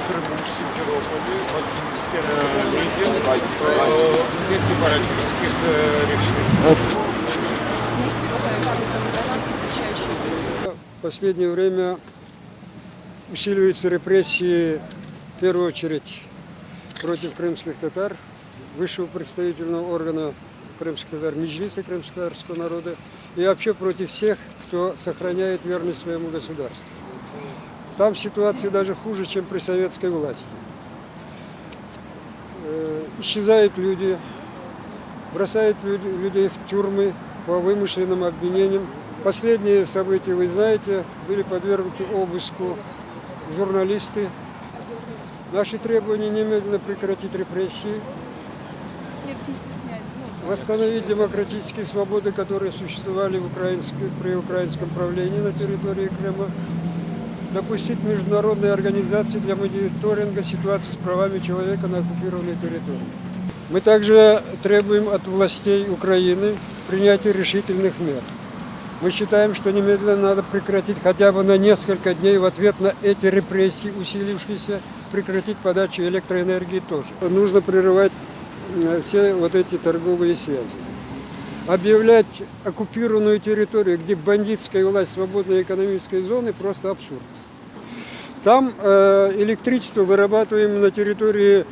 Крыму, в Симферополе, под министерством где сепаратистских решений. В последнее время усиливаются репрессии, в первую очередь, против крымских татар, высшего представительного органа крымских татар, Меджлиса крымско-татарского народа, и вообще против всех, кто сохраняет верность своему государству. Там ситуация даже хуже, чем при советской власти. Исчезают люди, бросают людей в тюрьмы по вымышленным обвинениям. Последние события, вы знаете, были подвергнуты обыску журналисты. Наши требования немедленно прекратить репрессии, восстановить демократические свободы, которые существовали при украинском правлении на территории Крыма, допустить международные организации для мониторинга ситуации с правами человека на оккупированной территории. Мы также требуем от властей Украины принятия решительных мер. Мы считаем, что немедленно надо прекратить хотя бы на несколько дней в ответ на эти репрессии, усилившиеся, прекратить подачу электроэнергии тоже. Нужно прерывать все вот эти торговые связи. Объявлять оккупированную территорию, где бандитская власть свободной экономической зоны, просто абсурд. Там электричество, вырабатываемое на территории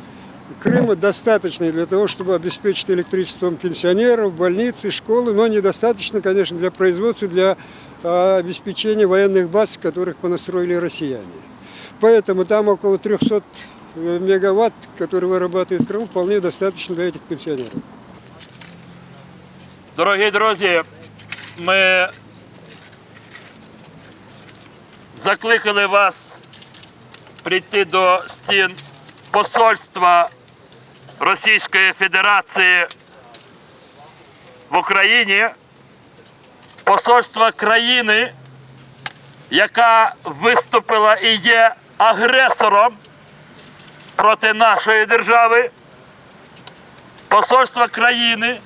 Крыма, достаточно для того, чтобы обеспечить электричеством пенсионеров, больницы, школы, но недостаточно, конечно, для производства, для обеспечения военных баз, которых понастроили россияне. Поэтому там около 300 мегаватт, которые вырабатывает Крым, вполне достаточно для этих пенсионеров. Дорогі друзі, ми закликали вас прийти до стін посольства Російської Федерації в Україні, посольства країни, яка виступила і є агресором проти нашої держави, посольства країни,